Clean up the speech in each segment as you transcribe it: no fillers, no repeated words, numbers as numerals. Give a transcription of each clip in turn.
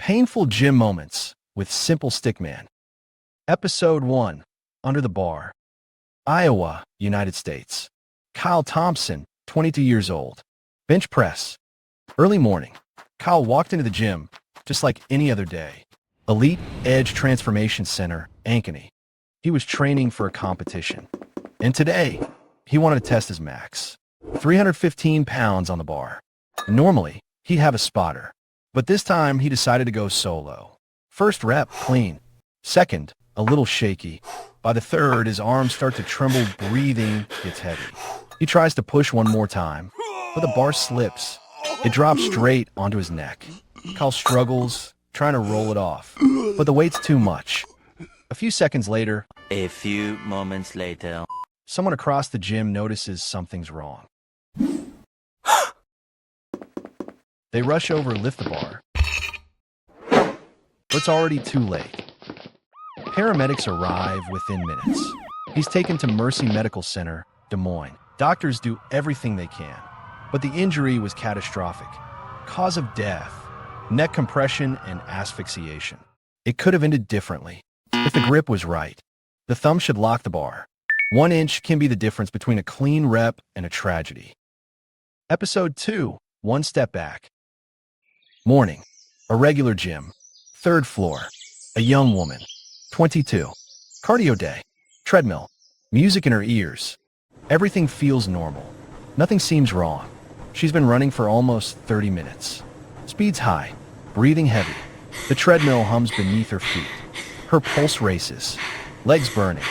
Painful gym moments with Simple Stickman. Episode 1. Under the Bar. Iowa, United States. Kyle Thompson, 22 years old. Bench press. Early morning. Kyle walked into the gym just like any other day. Elite Edge Transformation Center, Ankeny. He was training for a competition. And today, he wanted to test his max. 315 pounds on the bar. Normally, he'd have a spotter. But this time, he decided to go solo. First rep, clean. Second, a little shaky. By the third, his arms start to tremble, breathing gets heavy. He tries to push one more time, but the bar slips. It drops straight onto his neck. Kyle struggles, trying to roll it off, but the weight's too much. A few seconds later, A few moments later. someone across the gym notices something's wrong. They rush over, lift the bar, but it's already too late. Paramedics arrive within minutes. He's taken to Mercy Medical Center, Des Moines. Doctors do everything they can, but the injury was catastrophic. Cause of death, neck compression and asphyxiation. It could have ended differently if the grip was right. The thumb should lock the bar. 1 inch can be the difference between a clean rep and a tragedy. Episode 2. One step back. Morning. A regular gym. 3rd floor. A young woman. 22. Cardio day. Treadmill. Music in her ears. Everything feels normal. Nothing seems wrong. She's been running for almost 30 minutes. Speed's high. Breathing heavy. The treadmill hums beneath her feet. Her pulse races. Legs burning.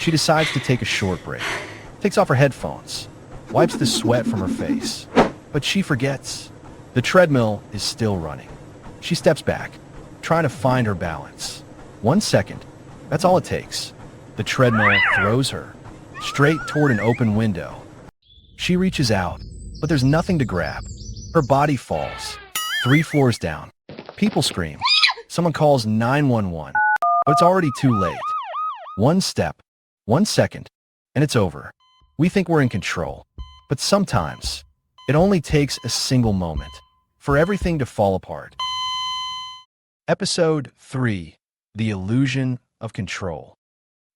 She decides to take a short break. Takes off her headphones. Wipes the sweat from her face. But she forgets. The treadmill is still running. She steps back, trying to find her balance. 1 second. That's all it takes. The treadmill throws her straight toward an open window. She reaches out, but there's nothing to grab. Her body falls 3 floors down. People scream. Someone calls 911, but it's already too late. 1 step, 1 second, and it's over. We think we're in control, but sometimes it only takes a single moment for everything to fall apart. Episode 3. The Illusion of Control.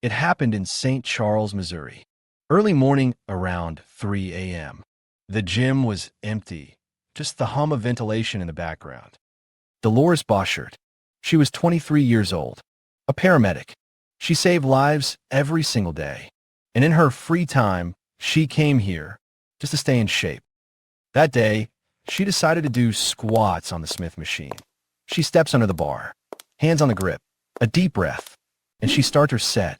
It happened in St. Charles, Missouri. Early morning around 3 a.m. The gym was empty, just the hum of ventilation in the background. Dolores Boschert. She was 23 years old, a paramedic. She saved lives every single day. And in her free time, she came here just to stay in shape. That day, she decided to do squats on the Smith machine. She steps under the bar, hands on the grip, a deep breath, and she starts her set.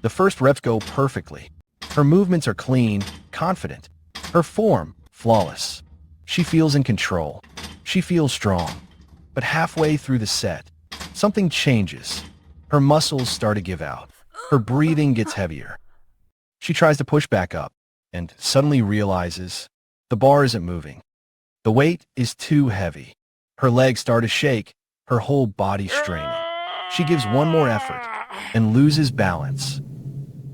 The first reps go perfectly. Her movements are clean, confident. Her form, flawless. She feels in control. She feels strong. But halfway through the set, something changes. Her muscles start to give out. Her breathing gets heavier. She tries to push back up and suddenly realizes the bar isn't moving. The weight is too heavy. Her legs start to shake, her whole body straining. She gives one more effort and loses balance.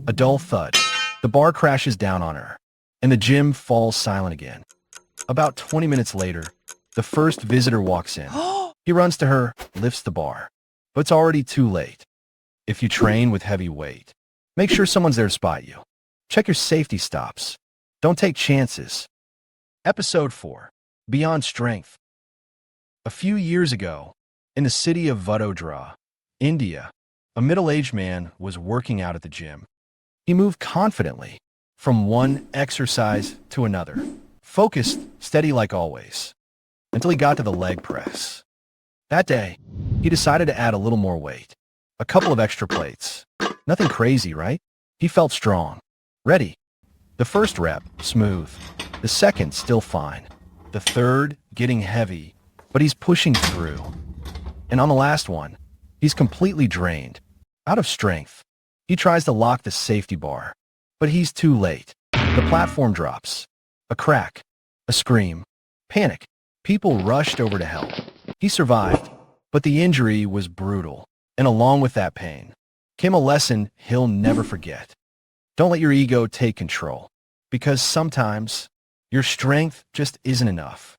A dull thud. The bar crashes down on her, and the gym falls silent again. About 20 minutes later, the first visitor walks in. He runs to her, lifts the bar. But it's already too late. If you train with heavy weight, make sure someone's there to spot you. Check your safety stops. Don't take chances. Episode 4. Beyond Strength. A few years ago, in the city of Vadodara, India, a middle-aged man was working out at the gym. He moved confidently from one exercise to another, focused, steady like always, until he got to the leg press. That day, he decided to add a little more weight, a couple of extra plates. Nothing crazy, right? He felt strong, ready. The first rep, smooth. The second, still fine. The third, getting heavy, but he's pushing through. And on the last one, he's completely drained, out of strength. He tries to lock the safety bar, but he's too late. The platform drops. A crack, a scream, panic. People rushed over to help. He survived, but the injury was brutal, and along with that pain came a lesson he'll never forget. Don't let your ego take control, because sometimes your strength just isn't enough.